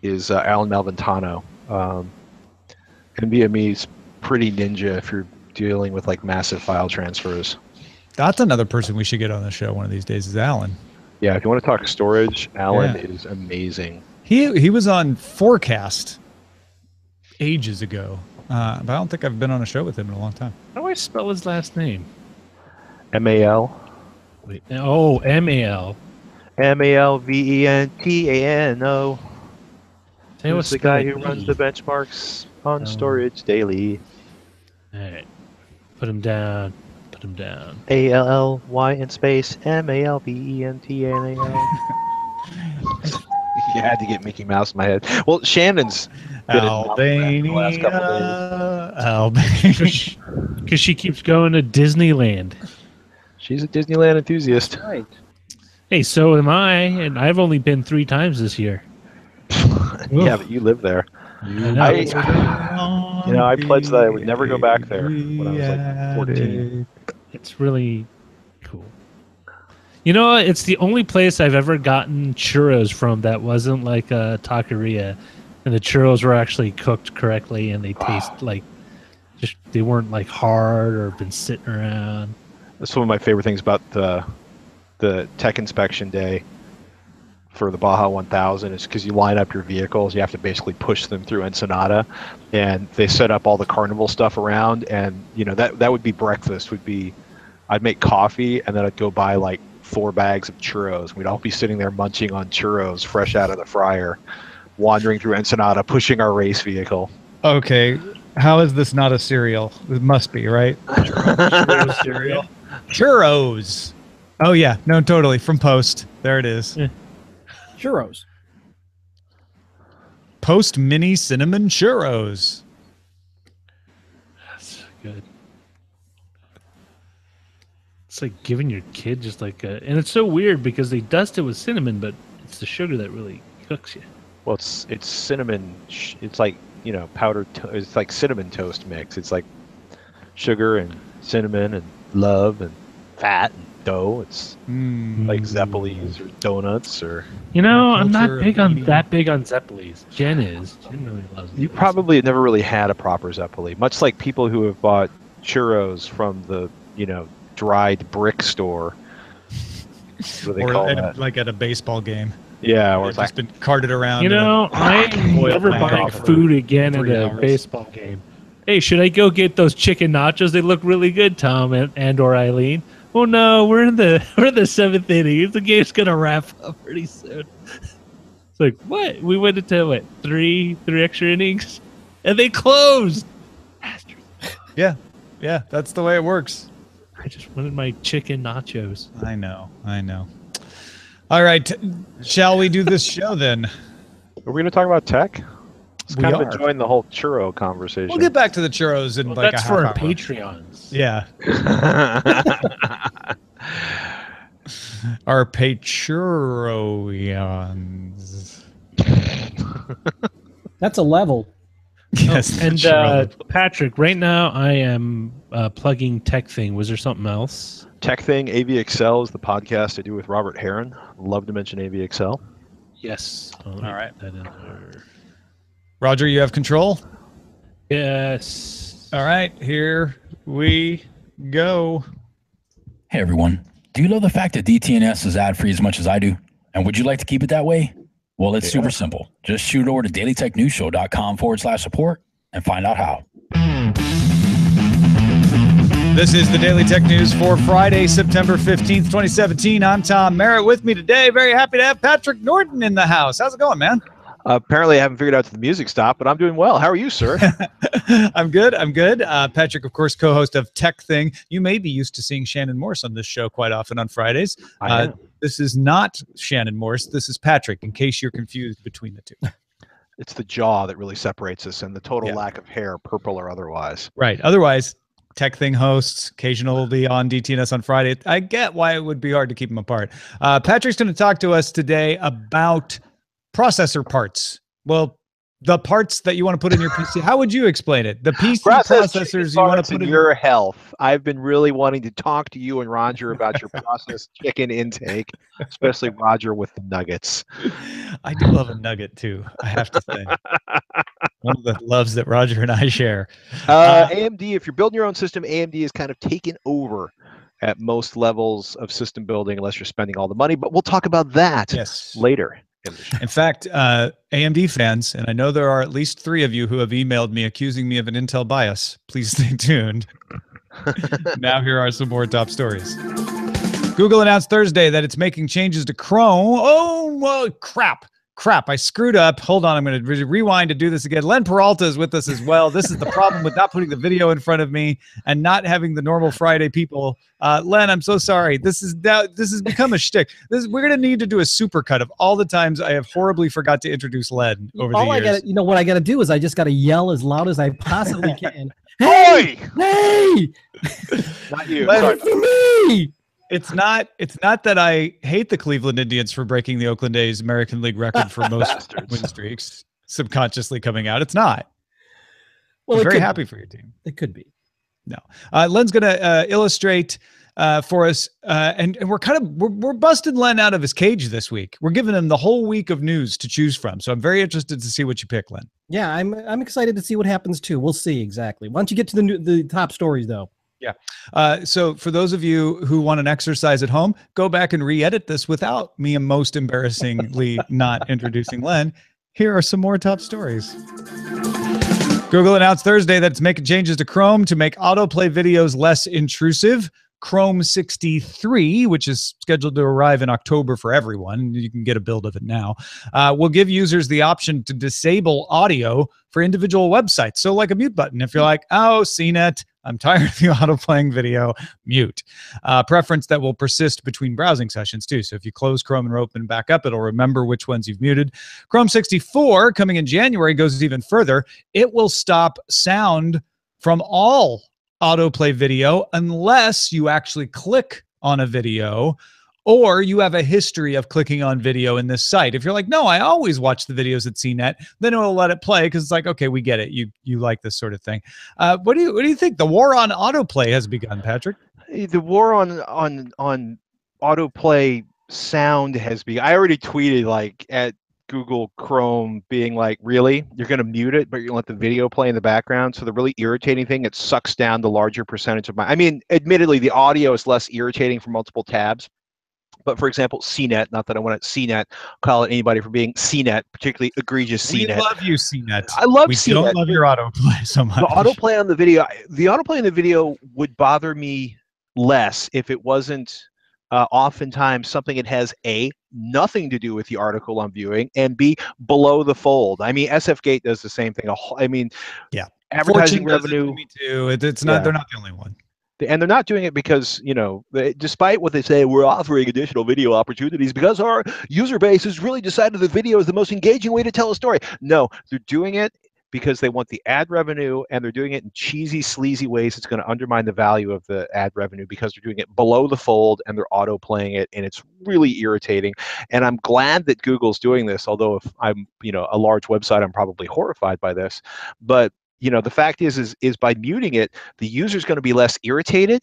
is Alan Malventano. NVMe's pretty ninja if you're dealing with like massive file transfers. That's another person we should get on the show one of these days is Alan. Yeah, if you want to talk storage, Alan is amazing. He was on Forecast ages ago, but I don't think I've been on a show with him in a long time. How do I spell his last name? M-A-L. Wait, oh, M-A-L. M-A-L-V-E-N-T-A-N-O. Who's the guy who runs the benchmarks on storage daily. All right. Put him down. Put him down. A-L-L-Y in space M-A-L-V-E-N-T-A-N-O. You had to get Mickey Mouse in my head. Well, Shannon's been Albania. the last couple days. Albania. Because she keeps going to Disneyland. She's a Disneyland enthusiast. Right. Hey, so am I, and I've only been 3 times this year. Yeah, but you live there. I pledged that I would never go back there when I was like 14. It's really cool. You know, it's the only place I've ever gotten churros from that wasn't like a taqueria, and the churros were actually cooked correctly, and they taste like they weren't like hard or been sitting around. That's one of my favorite things about the tech inspection day for the Baja 1000 is because you line up your vehicles. You have to basically push them through Ensenada, and they set up all the carnival stuff around. And that would be breakfast. I'd make coffee, and then I'd go buy like 4 bags of churros. We'd all be sitting there munching on churros fresh out of the fryer, wandering through Ensenada, pushing our race vehicle. Okay, how is this not a cereal? It must be, right? Churros cereal. Churros. Oh yeah, no, totally. From Post. There it is. Yeah. Churros. Post mini cinnamon churros. That's good. It's like giving your kid just like and it's so weird because they dust it with cinnamon, but it's the sugar that really cooks you. Well, it's cinnamon. It's like powdered. It's like cinnamon toast mix. It's like sugar and cinnamon and love and fat and dough. It's like Zeppelis or donuts or. I'm not that big on Zeppelis. Jen is. Jen really loves them. You probably have never really had a proper Zeppeli. Much like people who have bought churros from the dried brick store. What do they call that? Like at a baseball game. Yeah, or it's just been carted around. I'm never buying food again at a baseball game. Hey, should I go get those chicken nachos? They look really good, Tom and or Eileen. Oh no, we're in the 7th inning. The game's gonna wrap up pretty soon. It's like, what? We went into three extra innings, and they closed. Yeah, that's the way it works. I just wanted my chicken nachos. I know. All right, shall we do this show then? Are we going to talk about tech? Let's We kind are. of enjoying the whole churro conversation. We'll get back to the churros in like that's a for half our hour. Patreons. Yeah. Our Patreons. That's a level. Yes. And Patrick, right now I am plugging Tech Thing. Was there something else? Tech Thing, AVXL is the podcast I do with Robert Heron. Love to mention AVXL. Yes. All right. That in there. Roger, you have control? Yes. All right, here we go. Hey everyone, do you love the fact that DTNS is ad-free as much as I do? And would you like to keep it that way? Well, it's super simple. Just shoot over to dailytechnewsshow.com/support and find out how. This is the Daily Tech News for Friday, September 15th, 2017. I'm Tom Merritt. With me today, very happy to have Patrick Norton in the house. How's it going, man? Apparently, I haven't figured out the music stop, but I'm doing well. How are you, sir? I'm good. Patrick, of course, co-host of Tech Thing. You may be used to seeing Shannon Morse on this show quite often on Fridays. I am. This is not Shannon Morse. This is Patrick, in case you're confused between the two. It's the jaw that really separates us and the total lack of hair, purple or otherwise. Right. Otherwise, Tech Thing hosts, occasionally on DTNS on Friday. I get why it would be hard to keep them apart. Patrick's going to talk to us today about processor parts. Well, the parts that you want to put in your PC. How would you explain it? The PC processors you want to put in your health. I've been really wanting to talk to you and Roger about your processed chicken intake, especially Roger with the nuggets. I do love a nugget too, I have to say. One of the loves that Roger and I share. AMD, if you're building your own system, AMD is kind of taken over at most levels of system building unless you're spending all the money, but we'll talk about that later. In fact, AMD fans, and I know there are at least 3 of you who have emailed me accusing me of an Intel bias. Please stay tuned. Now here are some more top stories. Google announced Thursday that it's making changes to Chrome. Oh, well, crap. I screwed up. Hold on, I'm going to rewind to do this again. Len Peralta is with us as well. This is the problem with not putting the video in front of me and not having the normal Friday people. Len, I'm so sorry. This has become a shtick. We're going to need to do a supercut of all the times I have horribly forgot to introduce Len over the years. What I got to do is I just got to yell as loud as I possibly can. Hey! Hey! Not you. Sorry. For me! It's not that I hate the Cleveland Indians for breaking the Oakland A's American League record for most win streaks, subconsciously coming out. It's not. Well, I'm very happy for your team. It could be. No. Len's going to illustrate for us, and we're busting Len out of his cage this week. We're giving him the whole week of news to choose from. So I'm very interested to see what you pick, Len. Yeah, I'm excited to see what happens too. We'll see exactly. Why don't you get to the top stories though? Yeah. So for those of you who want an exercise at home, go back and re-edit this without me most embarrassingly not introducing Len. Here are some more top stories. Google announced Thursday that it's making changes to Chrome to make autoplay videos less intrusive. Chrome 63, which is scheduled to arrive in October for everyone, you can get a build of it now, will give users the option to disable audio for individual websites. So like a mute button. If you're like, oh, CNET, I'm tired of the auto-playing video, mute. Preference that will persist between browsing sessions too. So if you close Chrome and open back up, it'll remember which ones you've muted. Chrome 64, coming in January, goes even further. It will stop sound from all autoplay video unless you actually click on a video or you have a history of clicking on video in this site. If you're like, no, I always watch the videos at CNET, then it'll let it play because it's like, okay, we get it. You like this sort of thing. What do you think? The war on autoplay has begun, Patrick. The war on autoplay sound has begun. I already tweeted like at Google Chrome being like, really? You're going to mute it, but you're going to let the video play in the background? So the really irritating thing, it sucks down the larger percentage of I mean, admittedly, the audio is less irritating for multiple tabs. But for example, CNET, not that I want to CNET, call it anybody for being CNET, particularly egregious CNET. We love you, CNET. I love CNET. We don't love your autoplay so much. The autoplay on the video would bother me less if it wasn't oftentimes something that has A, nothing to do with the article I'm viewing, and B, below the fold. I mean, SFGate does the same thing. I mean, yeah, advertising revenue. Me too. It's not. They're not the only one. And they're not doing it because, you know, despite what they say, we're offering additional video opportunities because our user base has really decided that video is the most engaging way to tell a story. No, they're doing it because they want the ad revenue, and they're doing it in cheesy, sleazy ways. It's going to undermine the value of the ad revenue because they're doing it below the fold and they're auto playing it, and it's really irritating. And I'm glad that Google's doing this, although if I'm, you know, a large website, I'm probably horrified by this. But you know, the fact is by muting it, the user's going to be less irritated,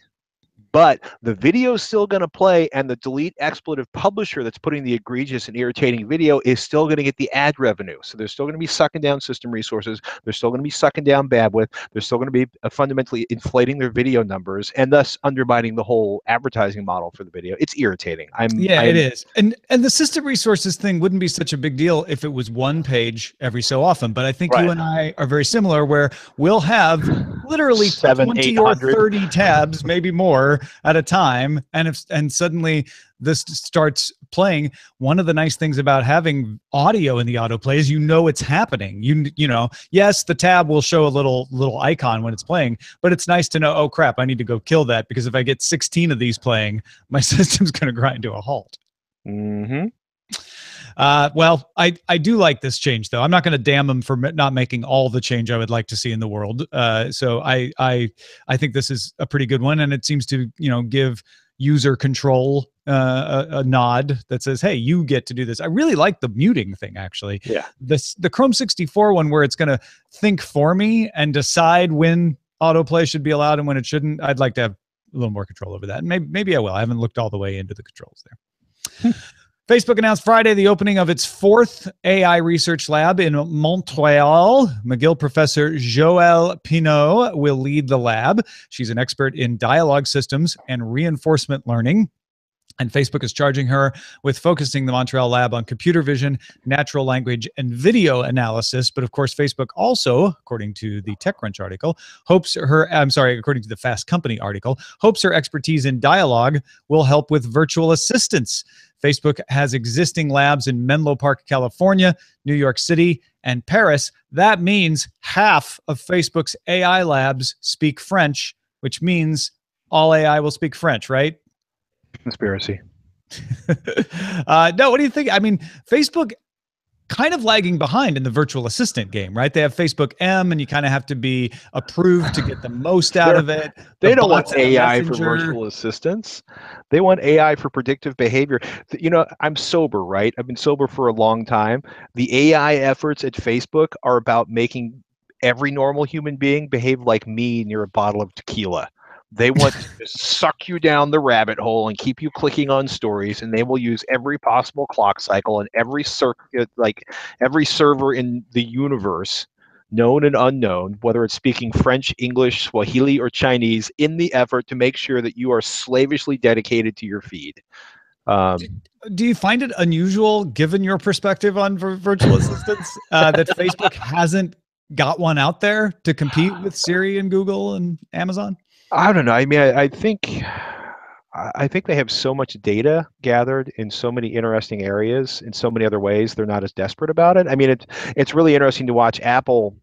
but the video is still going to play, and the delete expletive publisher that's putting the egregious and irritating video is still going to get the ad revenue. So they're still going to be sucking down system resources. They're still going to be sucking down bandwidth. They're still going to be fundamentally inflating their video numbers and thus undermining the whole advertising model for the video. It's irritating. It is. And the system resources thing wouldn't be such a big deal if it was one page every so often. But I think you and I are very similar, where we'll have literally 20 or 30 tabs, maybe more, at a time, and suddenly this starts playing. One of the nice things about having audio in the autoplay is it's happening. You know, yes, the tab will show a little icon when it's playing, but it's nice to know, oh crap, I need to go kill that, because if I get 16 of these playing, my system's going to grind to a halt. Mm-hmm. Well, I do like this change, though. I'm not going to damn them for not making all the change I would like to see in the world. So I think this is a pretty good one, and it seems to, you know, give user control a nod that says, hey, you get to do this. I really like the muting thing, actually. Yeah. The Chrome 64 one, where it's going to think for me and decide when autoplay should be allowed and when it shouldn't. I'd like to have a little more control over that. And maybe I will. I haven't looked all the way into the controls there. Facebook announced Friday the opening of its 4th AI research lab in Montreal. McGill professor Joelle Pinault will lead the lab. She's an expert in dialogue systems and reinforcement learning. And Facebook is charging her with focusing the Montreal lab on computer vision, natural language, and video analysis. But of course, Facebook also, according to the TechCrunch article, according to the Fast Company article, hopes her expertise in dialogue will help with virtual assistants. Facebook has existing labs in Menlo Park, California, New York City, and Paris. That means half of Facebook's AI labs speak French, which means all AI will speak French, right? Conspiracy. No, what do you think? I mean, Facebook kind of lagging behind in the virtual assistant game, right? They have Facebook M, and you kind of have to be approved to get the most out of it. They don't want AI for virtual assistants. They want AI for predictive behavior. You know, I'm sober, right? I've been sober for a long time. The AI efforts at Facebook are about making every normal human being behave like me near a bottle of tequila. They want to suck you down the rabbit hole and keep you clicking on stories, and they will use every possible clock cycle and every circuit, like every server in the universe, known and unknown, whether it's speaking French, English, Swahili, or Chinese, in the effort to make sure that you are slavishly dedicated to your feed. Do you find it unusual, given your perspective on virtual assistants, that Facebook hasn't got one out there to compete with Siri and Google and Amazon? I don't know. I mean, I think they have so much data gathered in so many interesting areas in so many other ways. They're not as desperate about it. I mean, it's really interesting to watch Apple.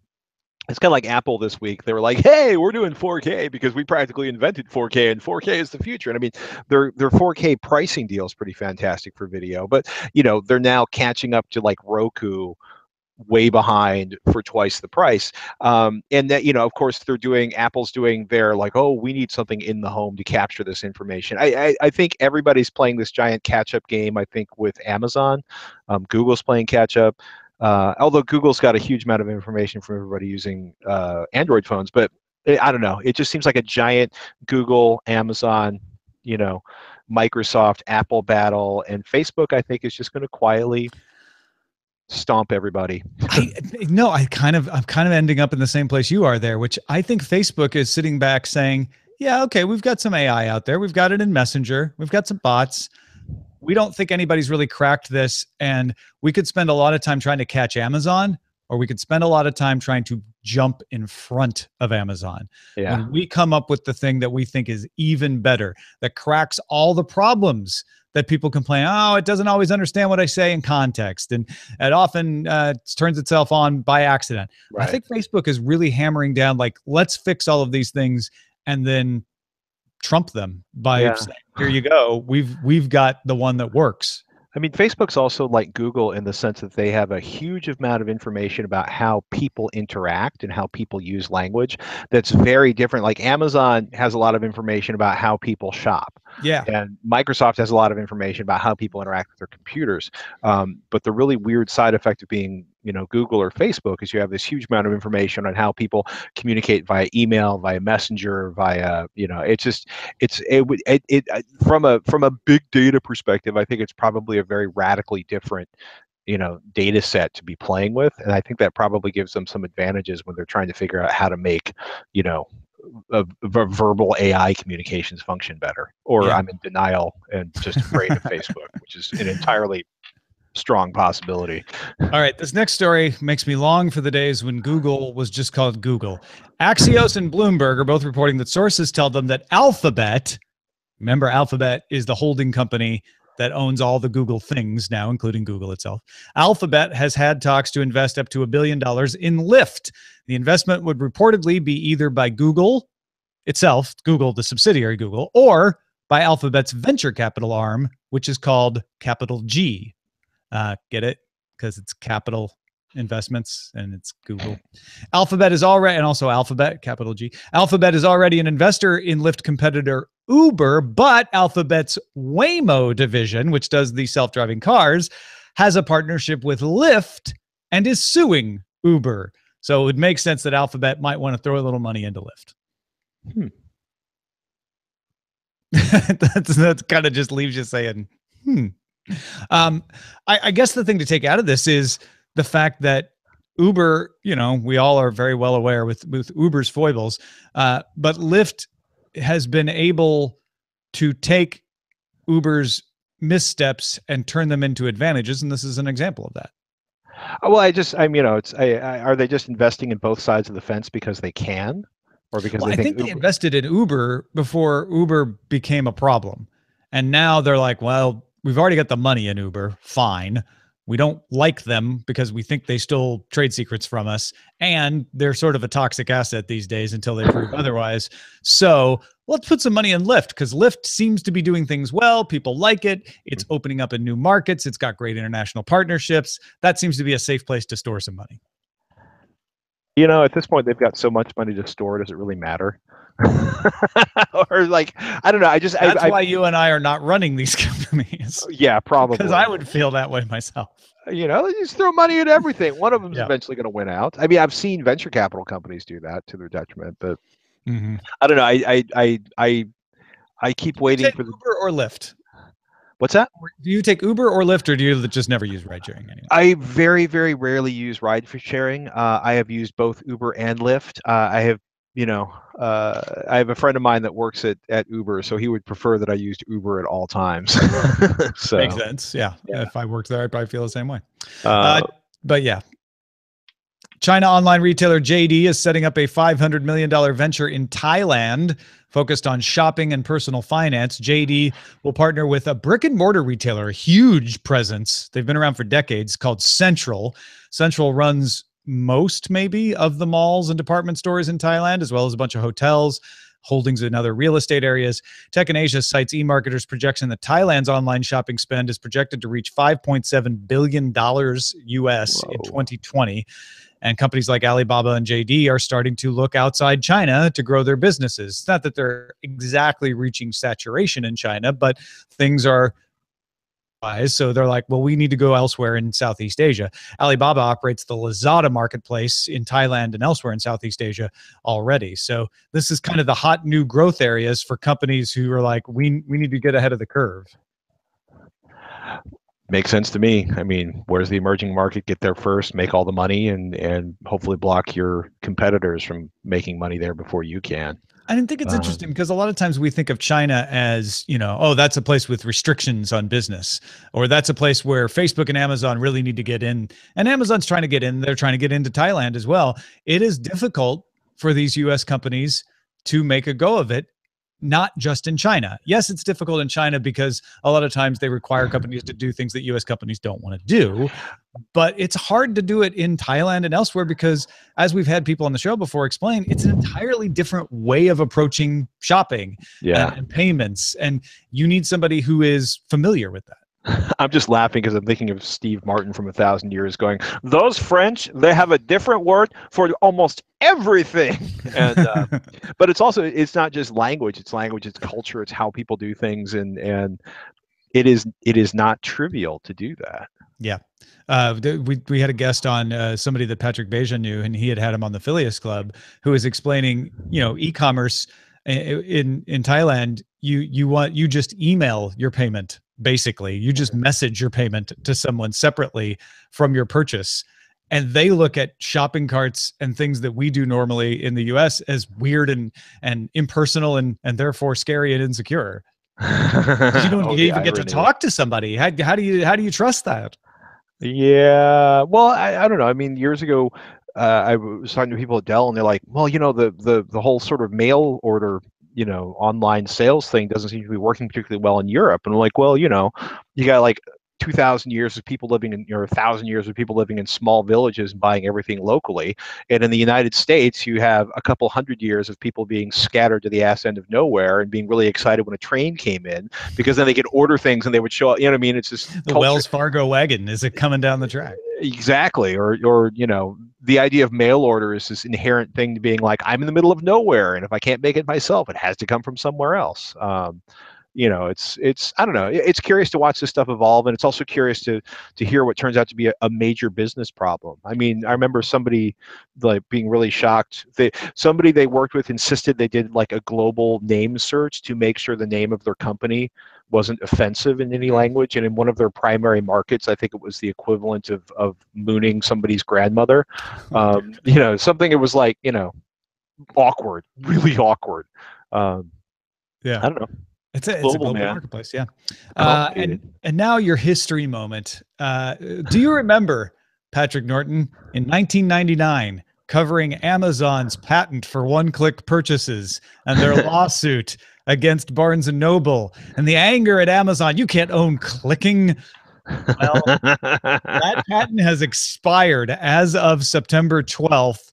It's kind of like Apple this week. They were like, "Hey, we're doing 4K because we practically invented 4K, and 4K is the future." And I mean, their 4K pricing deal is pretty fantastic for video. But you know, they're now catching up to like Roku, way behind for twice the price. And that, you know, of course, Apple's doing their like, oh, we need something in the home to capture this information. I think everybody's playing this giant catch-up game, I think, with Amazon. Google's playing catch-up. Although Google's got a huge amount of information from everybody using Android phones. But I don't know. It just seems like a giant Google, Amazon, you know, Microsoft, Apple battle. And Facebook, I think, is just going to quietly stomp everybody. I'm kind of ending up in the same place you are there, which I think Facebook is sitting back saying, yeah, okay, we've got some AI out there. We've got it in Messenger. We've got some bots. We don't think anybody's really cracked this. And we could spend a lot of time trying to catch Amazon, or we could spend a lot of time trying to jump in front of Amazon. Yeah. When we come up with the thing that we think is even better, that cracks all the problems that people complain, oh, it doesn't always understand what I say in context. And it often turns itself on by accident. Right. I think Facebook is really hammering down, like, let's fix all of these things and then trump them by saying, here you go. We've got the one that works. I mean, Facebook's also like Google in the sense that they have a huge amount of information about how people interact and how people use language that's very different. Like Amazon has a lot of information about how people shop. Yeah. And Microsoft has a lot of information about how people interact with their computers. But the really weird side effect of being, you know, Google or Facebook is you have this huge amount of information on how people communicate via email, via Messenger, via, you know, from a big data perspective, I think it's probably a very radically different, you know, data set to be playing with. And I think that probably gives them some advantages when they're trying to figure out how to make, you know, a verbal AI communications function better. Or I'm in denial and just afraid of Facebook, which is an entirely strong possibility. All right, this next story makes me long for the days when Google was just called Google. Axios and Bloomberg are both reporting that sources tell them that Alphabet, remember Alphabet is the holding company that owns all the Google things now, including Google itself. Alphabet has had talks to invest up to $1 billion in Lyft. The investment would reportedly be either by Google itself, Google, the subsidiary Google, or by Alphabet's venture capital arm, which is called Capital G. Get it? Because it's capital investments and it's Google. Alphabet is already, and also Alphabet, capital G. Alphabet is already an investor in Lyft competitor Uber, but Alphabet's Waymo division, which does the self-driving cars, has a partnership with Lyft and is suing Uber. So it would make sense that Alphabet might want to throw a little money into Lyft. That's kind of just leaves you saying, I guess the thing to take out of this is the fact that Uber, we all are very well aware with Uber's foibles, but Lyft has been able to take Uber's missteps and turn them into advantages, and this is an example of that. Well, are they just investing in both sides of the fence because they can, or because I think they invested in Uber before Uber became a problem, and now they're like, well, we've already got the money in Uber, fine. We don't like them because we think they stole trade secrets from us, and they're sort of a toxic asset these days until they prove otherwise. So let's put some money in Lyft, because Lyft seems to be doing things well. People like it. It's opening up in new markets. It's got great international partnerships. That seems to be a safe place to store some money. At this point, they've got so much money to store. Does it really matter? Or I don't know. That's why you and I are not running these companies. Yeah, probably. Because I would feel that way myself. They just throw money at everything. One of them is eventually going to win out. I mean, I've seen venture capital companies do that to their detriment, but I don't know. I keep waiting for Uber or Lyft. What's that? Do you take Uber or Lyft, or do you just never use ride sharing anymore? I very, very rarely use ride for sharing. I have used both Uber and Lyft. I have a friend of mine that works at Uber, so he would prefer that I used Uber at all times. So makes sense. Yeah. If I worked there, I'd probably feel the same way. But yeah. China online retailer JD is setting up a $500 million venture in Thailand focused on shopping and personal finance. JD will partner with a brick and mortar retailer, a huge presence. They've been around for decades, called Central. Central runs most maybe of the malls and department stores in Thailand, as well as a bunch of hotels, holdings in other real estate areas. Tech in Asia cites eMarketer's projection that Thailand's online shopping spend is projected to reach $5.7 billion US in 2020. And companies like Alibaba and JD are starting to look outside China to grow their businesses. It's not that they're exactly reaching saturation in China, but things are so they're like, well, we need to go elsewhere in Southeast Asia. Alibaba operates the Lazada marketplace in Thailand and elsewhere in Southeast Asia already. So this is kind of the hot new growth areas for companies who are like, we need to get ahead of the curve. Makes sense to me. I mean, where's the emerging market? Get there first, make all the money, and hopefully block your competitors from making money there before you can. I think it's interesting because a lot of times we think of China as, oh, that's a place with restrictions on business, or that's a place where Facebook and Amazon really need to get in. And Amazon's trying to get in. They're trying to get into Thailand as well. It is difficult for these U.S. companies to make a go of it, not just in China. Yes, it's difficult in China because a lot of times they require companies to do things that U.S. companies don't want to do. But it's hard to do it in Thailand and elsewhere because, as we've had people on the show before explain, it's an entirely different way of approaching shopping and payments. And you need somebody who is familiar with that. I'm just laughing because I'm thinking of Steve Martin from 1,000 Years going, those French, they have a different word for almost everything. And but it's not just language, it's culture, it's how people do things, and it is not trivial to do that. Yeah. We had a guest on, somebody that Patrick Beja knew, and he had him on the Phileas Club, who was explaining, e-commerce in Thailand. You just email your payment. Basically, you just message your payment to someone separately from your purchase. And they look at shopping carts and things that we do normally in the US as weird and impersonal and therefore scary and insecure. You don't even get to talk to somebody. How do you trust that? Yeah. Well, I don't know. I mean, years ago, I was talking to people at Dell, and they're like, well, the whole sort of mail order, online sales thing doesn't seem to be working particularly well in Europe. And I'm like, well, you got like 2,000 years of people living in, or 1,000 years of people living in small villages and buying everything locally. And in the United States, you have a couple hundred years of people being scattered to the ass end of nowhere and being really excited when a train came in, because then they could order things and they would show up. You know what I mean? It's just the Wells Fargo wagon. Is it coming down the track? Exactly. Or, you know, the idea of mail order is this inherent thing to being like, I'm in the middle of nowhere, and if I can't make it myself, it has to come from somewhere else. You know, it's I don't know. It's curious to watch this stuff evolve, and it's also curious to hear what turns out to be a major business problem. I mean, I remember somebody like being really shocked. Somebody they worked with insisted they did like a global name search to make sure the name of their company wasn't offensive in any language, and in one of their primary markets, I think it was the equivalent of mooning somebody's grandmother. You know, something it was like, you know, awkward, really awkward. Yeah, I don't know. It's a global marketplace, yeah. And now your history moment. Do you remember, Patrick Norton, in 1999, covering Amazon's patent for one-click purchases and their lawsuit against Barnes & Noble and the anger at Amazon? You can't own clicking. Well, that patent has expired as of September 12th,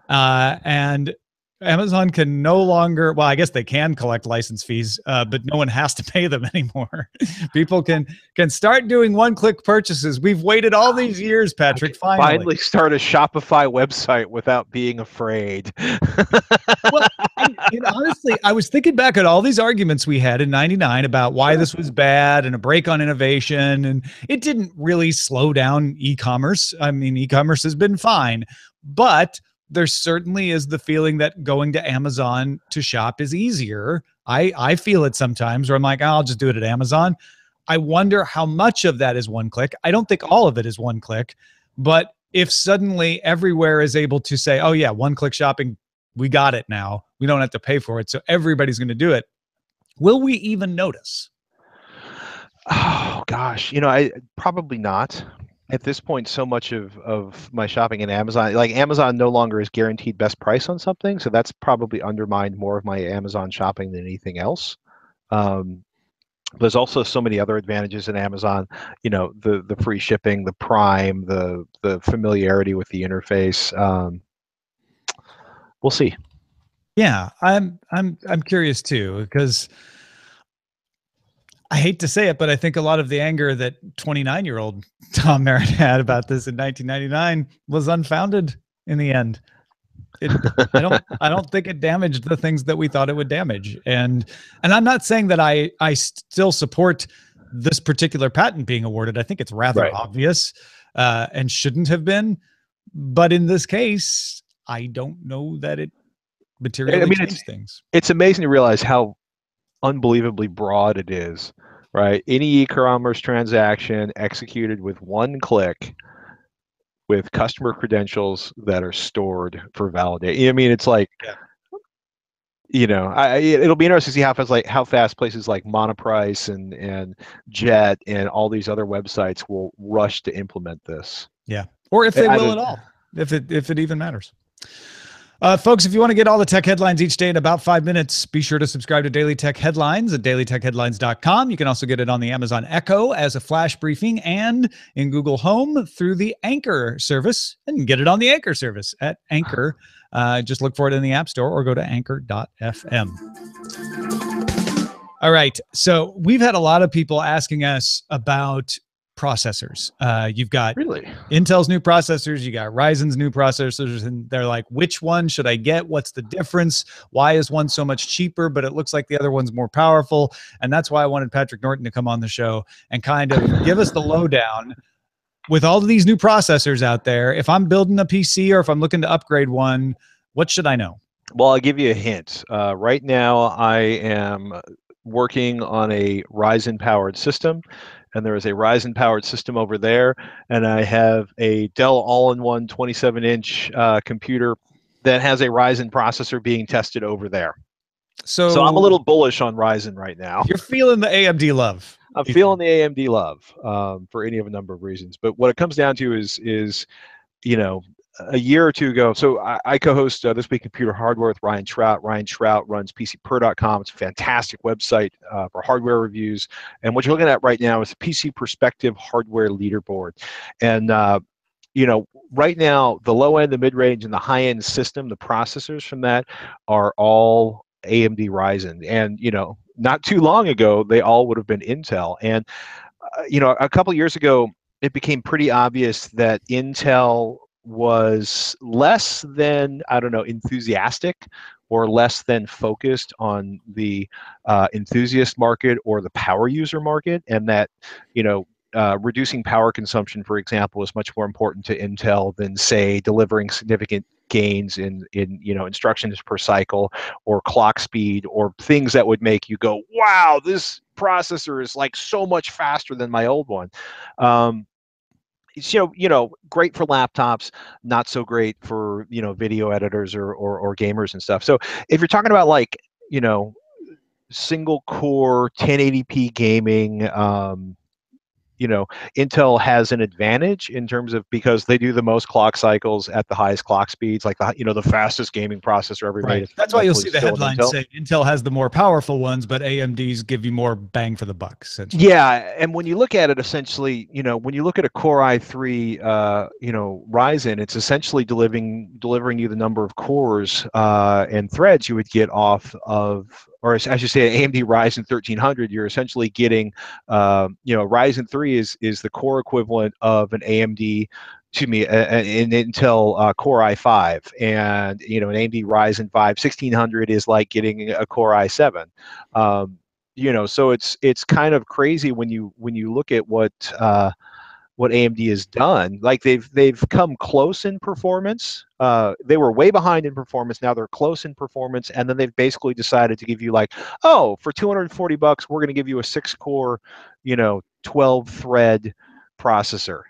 and Amazon can no longer, well, I guess they can collect license fees, but no one has to pay them anymore. People can start doing one-click purchases. We've waited all these years, Patrick. Finally start a Shopify website without being afraid. Well, and honestly, I was thinking back at all these arguments we had in '99 about why this was bad and a break on innovation, and it didn't really slow down e-commerce. I mean, e-commerce has been fine, but there certainly is the feeling that going to Amazon to shop is easier. I feel it sometimes where I'm like, oh, I'll just do it at Amazon. I wonder how much of that is one click. I don't think all of it is one click, but if suddenly everywhere is able to say, oh yeah, one click shopping, we got it now. We don't have to pay for it. So everybody's going to do it. Will we even notice? Oh gosh, you know, I probably not. At this point, so much of my shopping in Amazon, like Amazon no longer is guaranteed best price on something. So that's probably undermined more of my Amazon shopping than anything else. There's also so many other advantages in Amazon, you know, the free shipping, the Prime, the familiarity with the interface. We'll see. Yeah, I'm curious too, because I hate to say it, but I think a lot of the anger that 29-year-old Tom Merritt had about this in 1999 was unfounded in the end. I don't think it damaged the things that we thought it would damage. And I'm not saying that I still support this particular patent being awarded. I think it's rather obvious and shouldn't have been. But in this case, I don't know that it materially changed things. It's amazing to realize how unbelievably broad it is, right? Any e-commerce transaction executed with one click with customer credentials that are stored for validation. I mean, it's like, you know, it'll be interesting to see how fast places like Monoprice and Jet and all these other websites will rush to implement this. Yeah, or if they will at all, if it even matters. Folks, if you want to get all the tech headlines each day in about 5 minutes, be sure to subscribe to Daily Tech Headlines at dailytechheadlines.com. You can also get it on the Amazon Echo as a flash briefing and in Google Home through the Anchor service, and get it on the Anchor service at Anchor. Just look for it in the App Store or go to anchor.fm. All right. So we've had a lot of people asking us about processors. You've got Intel's new processors, you got Ryzen's new processors, and they're like, which one should I get? What's the difference? Why is one so much cheaper, but it looks like the other one's more powerful? And that's why I wanted Patrick Norton to come on the show and kind of give us the lowdown with all of these new processors out there. If I'm building a PC or if I'm looking to upgrade one, what should I know? Well, I'll give you a hint. Right now, I am working on a Ryzen powered system, and there is a Ryzen powered system over there, and I have a Dell all-in-one 27-inch computer that has a Ryzen processor being tested over there. So I'm a little bullish on Ryzen right now. You're feeling the AMD love. I'm feeling the AMD love for any of a number of reasons. But what it comes down to is you know, a year or two ago, so I co-host This Week Computer Hardware with Ryan Trout. Ryan Trout runs PCPer.com. It's a fantastic website for hardware reviews. And what you're looking at right now is the PC Perspective Hardware Leaderboard. And right now, the low end, the mid range, and the high end system, the processors from that are all AMD Ryzen. And not too long ago, they all would have been Intel. And a couple of years ago, it became pretty obvious that Intel was less than, I don't know, enthusiastic or less than focused on the enthusiast market or the power user market, and that, reducing power consumption, for example, is much more important to Intel than, say, delivering significant gains in instructions per cycle or clock speed or things that would make you go, wow, this processor is like so much faster than my old one. It's great for laptops, not so great for video editors or gamers and stuff. So if you're talking about like single core 1080p gaming, Intel has an advantage in terms of, because they do the most clock cycles at the highest clock speeds, like the fastest gaming processor ever made. That's why you'll see the headlines say Intel has the more powerful ones, but AMD's give you more bang for the buck. Yeah, and when you look at it, essentially, when you look at a Core i3, Ryzen, it's essentially delivering you the number of cores and threads you would get off of, or as you say, an AMD Ryzen 1300. You're essentially getting, Ryzen 3 is the core equivalent of an AMD, an Intel Core i5, and an AMD Ryzen 5 1600 is like getting a Core i7. So it's kind of crazy when you look at what AMD has done. Like they've come close in performance. They were way behind in performance. Now they're close in performance, and then they've basically decided to give you like, oh, for $240, we're going to give you a 6-core, 12-thread processor.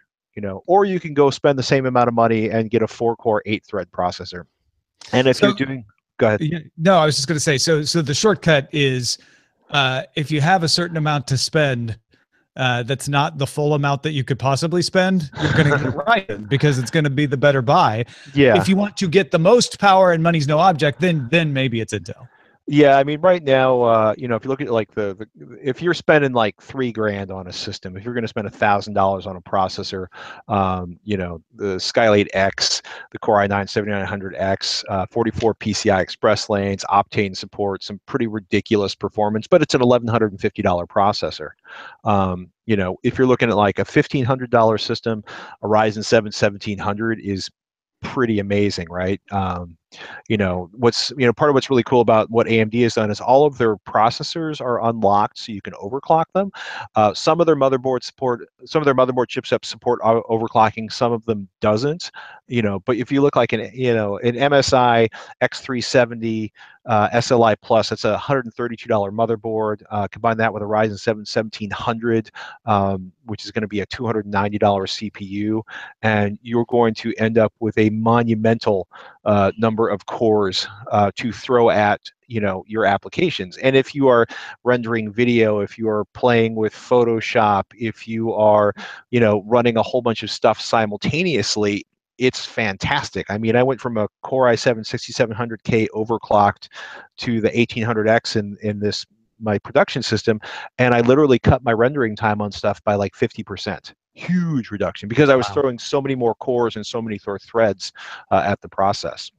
Or you can go spend the same amount of money and get a 4-core 8-thread processor. And if you're doing, go ahead. No, I was just going to say, so the shortcut is, if you have a certain amount to spend, that's not the full amount that you could possibly spend, you're going to get it right, because it's going to be the better buy. Yeah. If you want to get the most power and money's no object, then maybe it's Intel. Yeah, I mean, right now, if you look at like if you're spending like $3,000 on a system, if you're going to spend $1,000 on a processor, the Skylake X, the Core i9 7900X, 44 PCI Express lanes, Optane support, some pretty ridiculous performance, but it's an $1,150 processor. If you're looking at like a $1,500 system, a Ryzen 7 1700 is pretty amazing, right? Part of what's really cool about what AMD has done is all of their processors are unlocked, so you can overclock them. Some of their motherboard chipsets support overclocking, some of them doesn't. But if you look like an MSI X370 SLI Plus, that's a $132 motherboard. Combine that with a Ryzen 7 1700, which is going to be a $290 CPU, and you're going to end up with a monumental number of cores to throw at your applications. And if you are rendering video, if you are playing with Photoshop, if you are running a whole bunch of stuff simultaneously, it's fantastic. I mean, I went from a Core i7 6700K overclocked to the 1800X in this my production system, and I literally cut my rendering time on stuff by like 50%. Huge reduction, because I was throwing so many more cores and so many threads at the process.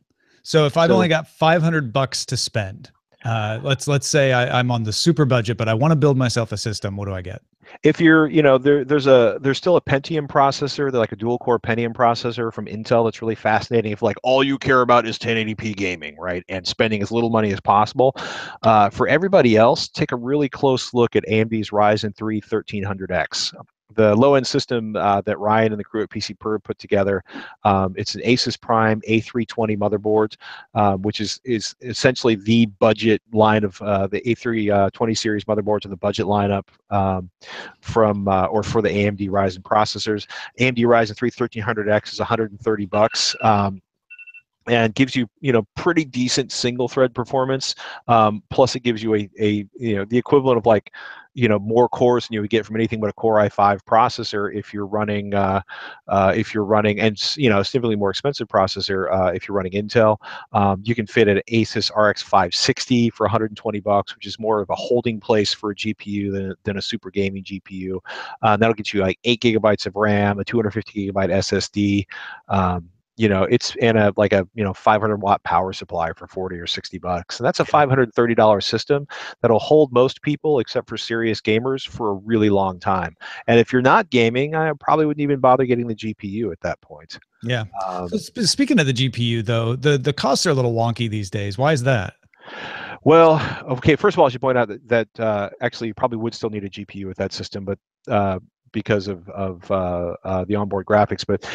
So if I've only got $500 to spend, let's say I'm on the super budget, but I want to build myself a system, what do I get? If you're, there's still a Pentium processor, like a dual core Pentium processor from Intel that's really fascinating. If like all you care about is 1080p gaming, right, and spending as little money as possible. For everybody else, take a really close look at AMD's Ryzen 3 1300X. The low-end system that Ryan and the crew at PCPer put together, it's an Asus Prime A320 motherboard, which is essentially the budget line of the A320 series motherboards in the budget lineup for the AMD Ryzen processors. AMD Ryzen 3 1300X is $130. and gives you, pretty decent single thread performance. Plus, it gives you the equivalent of like, more cores than you would get from anything but a Core i5 processor if you're running, and significantly more expensive processor if you're running Intel. You can fit an Asus RX 560 for $120, which is more of a holding place for a GPU than a super gaming GPU. That'll get you like 8 gigabytes of RAM, a 250 gigabyte SSD. It's in a 500-watt power supply for $40 or $60, and that's a $530 system that'll hold most people, except for serious gamers, for a really long time. And if you're not gaming, I probably wouldn't even bother getting the GPU at that point. Yeah. So speaking of the GPU, though, the costs are a little wonky these days. Why is that? Well, okay. First of all, I should point out that actually you probably would still need a GPU with that system, but because of the onboard graphics, but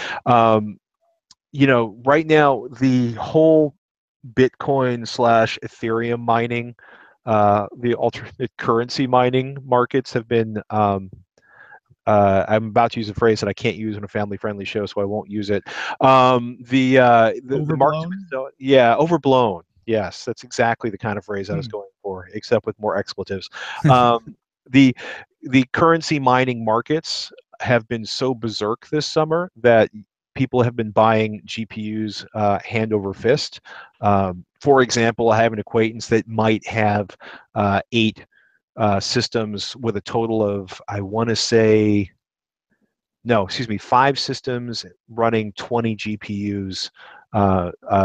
right now the whole Bitcoin / Ethereum mining, the alternate currency mining markets have been, I'm about to use a phrase that I can't use on a family-friendly show, so I won't use it. The markets, overblown. Yes, that's exactly the kind of phrase I was going for, except with more expletives. The currency mining markets have been so berserk this summer that people have been buying GPUs hand over fist. For example, I have an acquaintance that might have 8 systems with a total of, I want to say, no, excuse me, 5 systems running 20 GPUs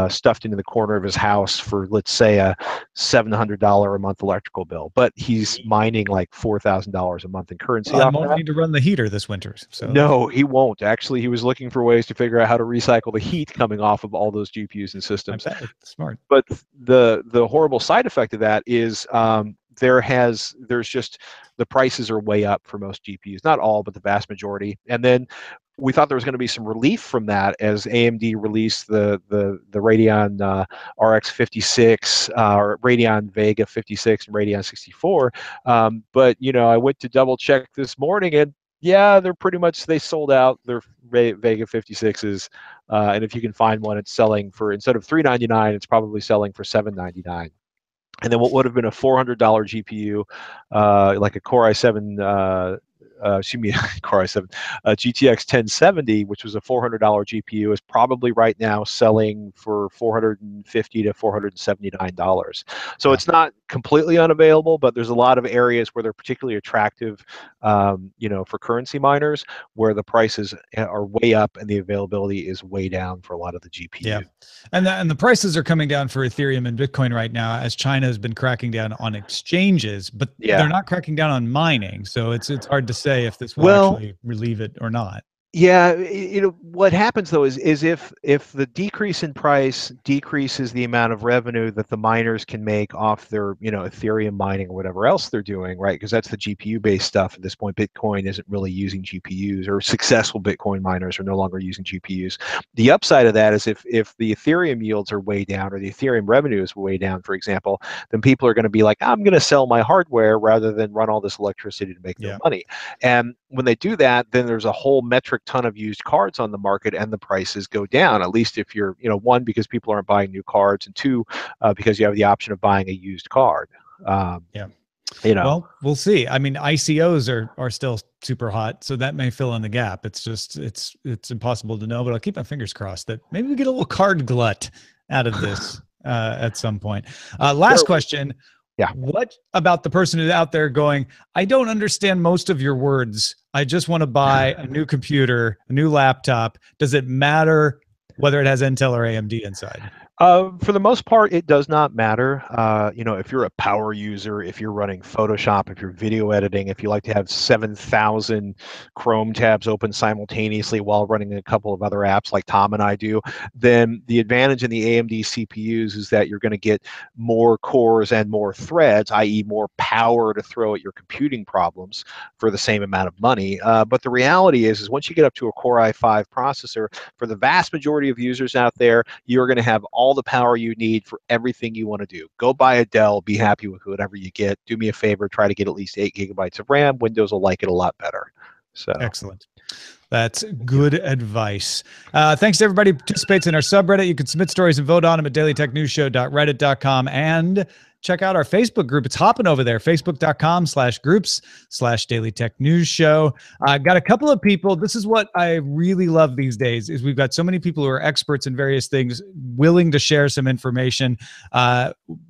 stuffed into the corner of his house for, let's say, a $700 a month electrical bill. But he's mining like $4,000 a month in currency. Well, I won't need to run the heater this winter. So no, he won't. Actually, he was looking for ways to figure out how to recycle the heat coming off of all those GPUs and systems. Smart. But the horrible side effect of that is there's just the prices are way up for most GPUs, not all, but the vast majority. And then we thought there was going to be some relief from that as AMD released the Radeon RX 56, or Radeon Vega 56 and Radeon 64. But I went to double check this morning, and yeah, they sold out their Vega 56s. And if you can find one, it's selling for, instead of $399, it's probably selling for $799. And then what would have been a $400 GPU, like a Core i7, Core i7, GTX 1070, which was a $400 GPU, is probably right now selling for $450 to $479. So it's not completely unavailable, but there's a lot of areas where they're particularly attractive, for currency miners, where the prices are way up and the availability is way down for a lot of the GPUs. Yeah, and the prices are coming down for Ethereum and Bitcoin right now, as China has been cracking down on exchanges, but they're not cracking down on mining. So it's hard to say if this will actually relieve it or not. Yeah, what happens though is if the decrease in price decreases the amount of revenue that the miners can make off their Ethereum mining or whatever else they're doing, right? Because that's the GPU based stuff at this point. Bitcoin isn't really using GPUs, or successful Bitcoin miners are no longer using GPUs. The upside of that is if the Ethereum yields are way down, or the Ethereum revenue is way down, for example, then people are going to be like, I'm going to sell my hardware rather than run all this electricity to make no money. And when they do that, then there's a whole metric ton of used cards on the market, and the prices go down, at least if you're, one, because people aren't buying new cards, and two, because you have the option of buying a used card. Well, we'll see. I mean, ICOs are still super hot, so that may fill in the gap. It's just, it's impossible to know, but I'll keep my fingers crossed that maybe we get a little card glut out of this at some point. Last question. Yeah. What about the person who's out there going, I don't understand most of your words. I just want to buy a new computer, a new laptop. Does it matter whether it has Intel or AMD inside? For the most part, it does not matter. If you're a power user, if you're running Photoshop, if you're video editing, if you like to have 7,000 Chrome tabs open simultaneously while running a couple of other apps like Tom and I do, then the advantage in the AMD CPUs is that you're going to get more cores and more threads, i.e. more power to throw at your computing problems for the same amount of money. But the reality is once you get up to a Core i5 processor, for the vast majority of users out there, you're going to have all the power you need for everything you want to do. Go buy a Dell, be happy with whatever you get. Do me a favor, try to get at least 8 gigabytes of RAM. Windows will like it a lot better. So excellent. That's good advice. Thanks to everybody who participates in our subreddit. You can submit stories and vote on them at dailytechnewsshow.reddit.com and check out our Facebook group. It's hopping over there, facebook.com/groups/Daily Tech News Show. Got a couple of people. This is what I really love these days is we've got so many people who are experts in various things willing to share some information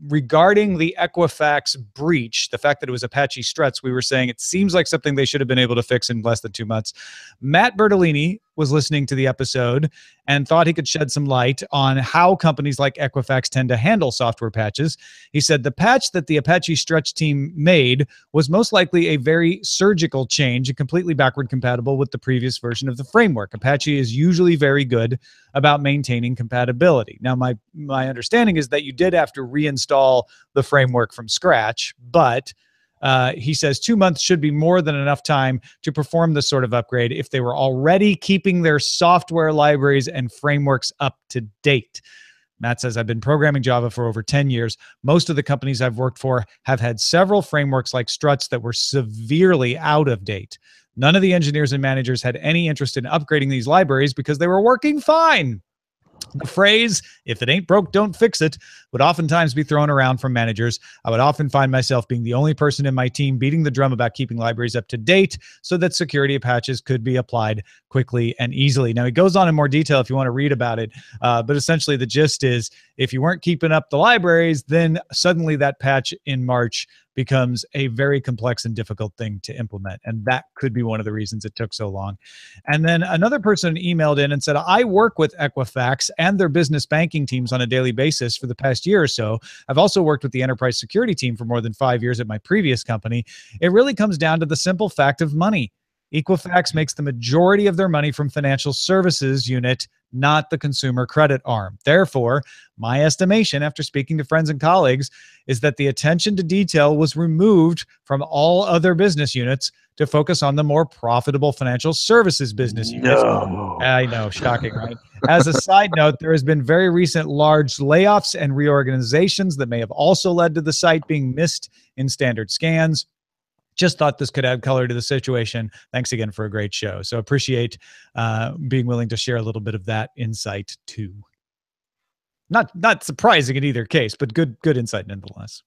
regarding the Equifax breach, the fact that it was Apache struts. We were saying it seems like something they should have been able to fix in less than 2 months. Matt Bertolini was listening to the episode and thought he could shed some light on how companies like Equifax tend to handle software patches. He said the patch that the Apache Struts team made was most likely a very surgical change and completely backward compatible with the previous version of the framework. Apache is usually very good about maintaining compatibility. Now, my understanding is that you did have to reinstall the framework from scratch, but he says 2 months should be more than enough time to perform this sort of upgrade if they were already keeping their software libraries and frameworks up to date. Matt says, I've been programming Java for over 10 years. Most of the companies I've worked for have had several frameworks like Struts that were severely out of date. None of the engineers and managers had any interest in upgrading these libraries because they were working fine. The phrase, if it ain't broke, don't fix it, would oftentimes be thrown around from managers. I would often find myself being the only person in my team beating the drum about keeping libraries up to date so that security patches could be applied quickly and easily. Now, he goes on in more detail if you want to read about it, but essentially the gist is if you weren't keeping up the libraries, then suddenly that patch in March becomes a very complex and difficult thing to implement. And that could be one of the reasons it took so long. And then another person emailed in and said, I work with Equifax and their business banking teams on a daily basis for the past year or so. I've also worked with the enterprise security team for more than 5 years at my previous company. It really comes down to the simple fact of money. Equifax makes the majority of their money from financial services unit, not the consumer credit arm. Therefore, my estimation after speaking to friends and colleagues is that the attention to detail was removed from all other business units to focus on the more profitable financial services business units. No. I know, shocking, right? As a side note, there has been very recent large layoffs and reorganizations that may have also led to the site being missed in standard scans. Just thought this could add color to the situation. Thanks again for a great show. So appreciate being willing to share a little bit of that insight too. Not surprising in either case, but good insight nonetheless.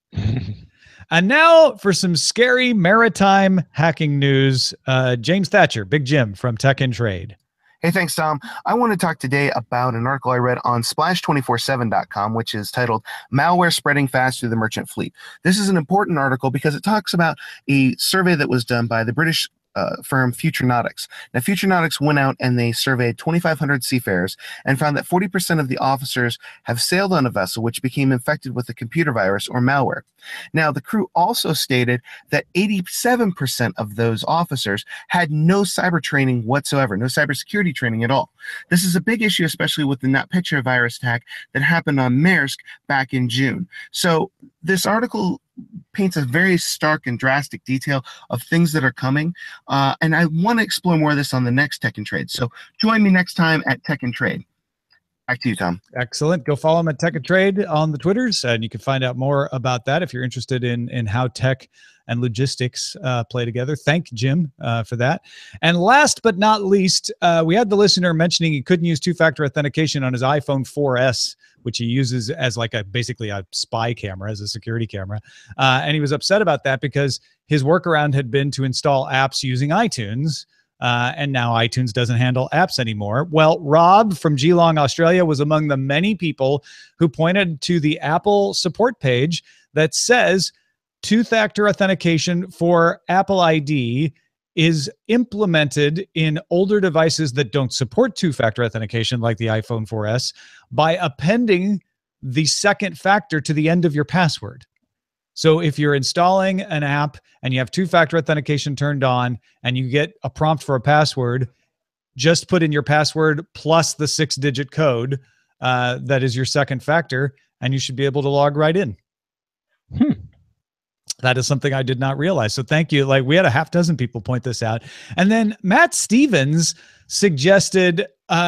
And now for some scary maritime hacking news. James Thatcher, Big Jim from Tech and Trade. Hey, thanks, Tom. I want to talk today about an article I read on splash247.com, which is titled Malware Spreading Fast Through the Merchant Fleet. This is an important article because it talks about a survey that was done by the British firm Futurenautics. Now, Futurenautics went out and they surveyed 2,500 seafarers and found that 40% of the officers have sailed on a vessel which became infected with a computer virus or malware. Now, the crew also stated that 87% of those officers had no cyber training whatsoever, no cybersecurity training at all. This is a big issue, especially with the NotPetya virus attack that happened on Maersk back in June. So this article paints a very stark and drastic detail of things that are coming. And I want to explore more of this on the next Tech and Trade. So join me next time at Tech and Trade. Back to you, Tom. Excellent. Go follow him at Tech and Trade on the Twitters, and you can find out more about that if you're interested in how tech and logistics play together. Thank Jim for that. And last but not least, we had the listener mentioning he couldn't use two-factor authentication on his iPhone 4S, which he uses as like basically a spy camera, as a security camera. And he was upset about that because his workaround had been to install apps using iTunes. And now iTunes doesn't handle apps anymore. Well, Rob from Geelong, Australia was among the many people who pointed to the Apple support page that says two-factor authentication for Apple ID is implemented in older devices that don't support two-factor authentication, like the iPhone 4S, by appending the second factor to the end of your password. So if you're installing an app and you have two-factor authentication turned on and you get a prompt for a password, just put in your password plus the 6-digit code that is your second factor, and you should be able to log right in. That is something I did not realize. So thank you. Like, we had a half dozen people point this out. And then Matt Stevens suggested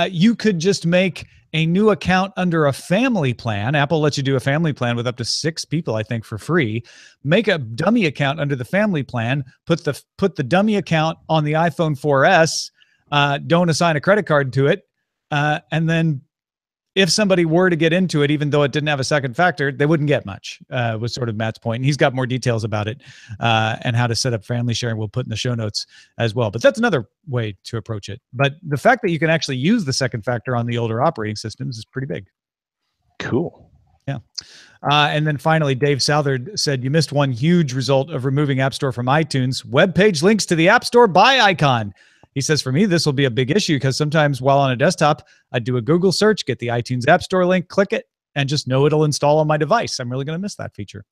you could just make a new account under a family plan. Apple lets you do a family plan with up to 6 people, I think, for free. Make a dummy account under the family plan, put the dummy account on the iPhone 4S, don't assign a credit card to it. And then if somebody were to get into it, even though it didn't have a second factor, they wouldn't get much, was sort of Matt's point. And he's got more details about it and how to set up family sharing. We'll put in the show notes as well. But that's another way to approach it. But the fact that you can actually use the second factor on the older operating systems is pretty big. Cool. Yeah. And then finally, Dave Southard said, you missed one huge result of removing App Store from iTunes. Web page links to the App Store buy icon. He says, for me, this will be a big issue because sometimes while on a desktop, I do a Google search, get the iTunes App Store link, click it, and just know it'll install on my device. I'm really going to miss that feature.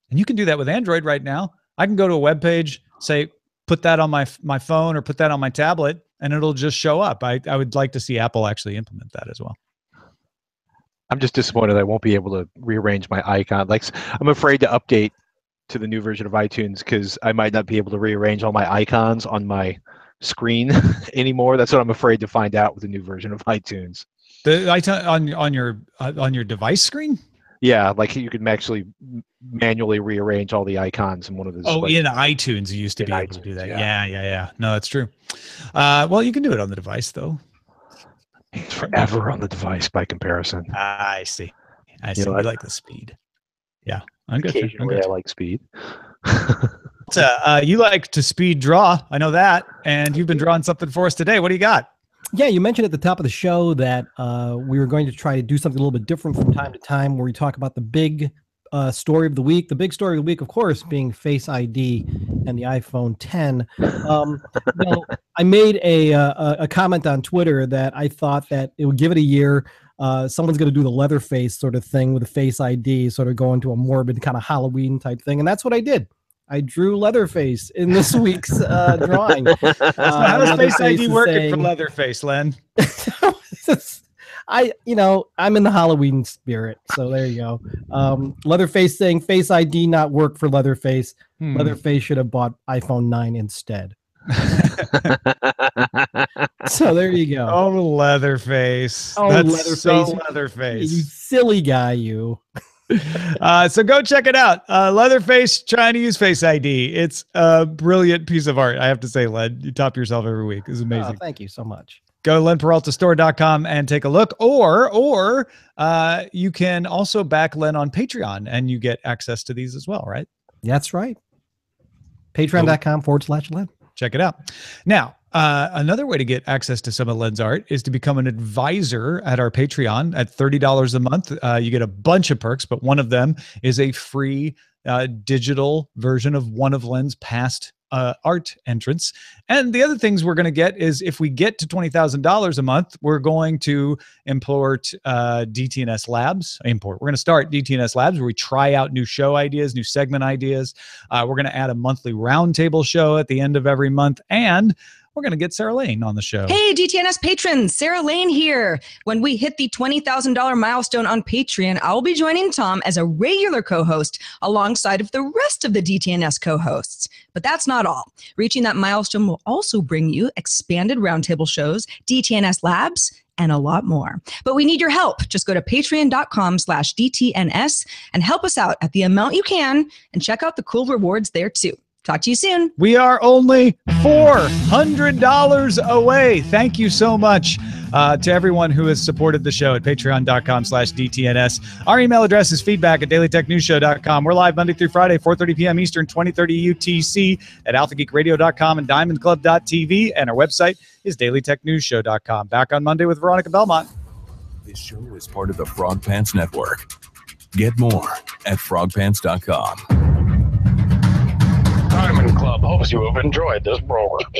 And you can do that with Android right now. I can go to a web page, say, put that on my phone or put that on my tablet, and it'll just show up. I would like to see Apple actually implement that as well. I'm just disappointed I won't be able to rearrange my icon. Like, I'm afraid to update to the new version of iTunes because I might not be able to rearrange all my icons on my screen anymore. That's what I'm afraid to find out with the new version of iTunes. The icon on your device screen? Yeah, like you could actually manually rearrange all the icons in one of those. Oh, like, in iTunes, you used to be able to do that. Yeah. No, that's true. Well, you can do it on the device though. It's forever on the device by comparison. I see. You know, you like the speed. Yeah. I'm good. Occasionally I like speed. You like to speed draw. I know that. And you've been drawing something for us today. What do you got? Yeah, you mentioned at the top of the show that we were going to try to do something a little bit different from time to time where we talk about the big story of the week. The big story of the week, of course, being Face ID and the iPhone 10. I made a comment on Twitter that I thought that it would give it a year. Someone's going to do the Leatherface sort of thing with the Face ID, sort of go into a morbid kind of Halloween type thing. And that's what I did. I drew Leatherface in this week's drawing. How does Face ID working for Leatherface, Len? I'm in the Halloween spirit, so there you go. Leatherface saying Face ID not work for Leatherface. Leatherface should have bought iPhone 9 instead. So there you go. Oh, Leatherface. Oh, that's Leatherface. So Leatherface. You silly guy, you. So go check it out. Leatherface trying to use Face ID. It's a brilliant piece of art, I have to say, Len. You top yourself every week. It's amazing. Oh, thank you so much. Go to lenperaltastore.com and take a look. Or you can also back Len on Patreon and you get access to these as well, right? That's right. Patreon.com/Len. Check it out. Now, another way to get access to some of Len's art is to become an advisor at our Patreon at $30 a month. You get a bunch of perks, but one of them is a free digital version of one of Len's past art entrants. And the other things we're going to get is if we get to $20,000 a month, we're going to import DTNS Labs. We're going to start DTNS Labs where we try out new show ideas, new segment ideas. We're going to add a monthly roundtable show at the end of every month. And we're going to get Sarah Lane on the show. Hey, DTNS patrons, Sarah Lane here. When we hit the $20,000 milestone on Patreon, I'll be joining Tom as a regular co-host alongside of the rest of the DTNS co-hosts. But that's not all. Reaching that milestone will also bring you expanded roundtable shows, DTNS Labs, and a lot more. But we need your help. Just go to patreon.com/DTNS and help us out at the amount you can and check out the cool rewards there too. Talk to you soon. We are only $400 away. Thank you so much to everyone who has supported the show at patreon.com/DTNS. Our email address is feedback@dailytechnewsshow.com. We're live Monday through Friday, 4:30 p.m. Eastern, 2030 UTC at alphageekradio.com and diamondclub.tv. And our website is dailytechnewsshow.com. Back on Monday with Veronica Belmont. This show is part of the Frog Pants Network. Get more at frogpants.com. Diamond Club hopes you have enjoyed this program.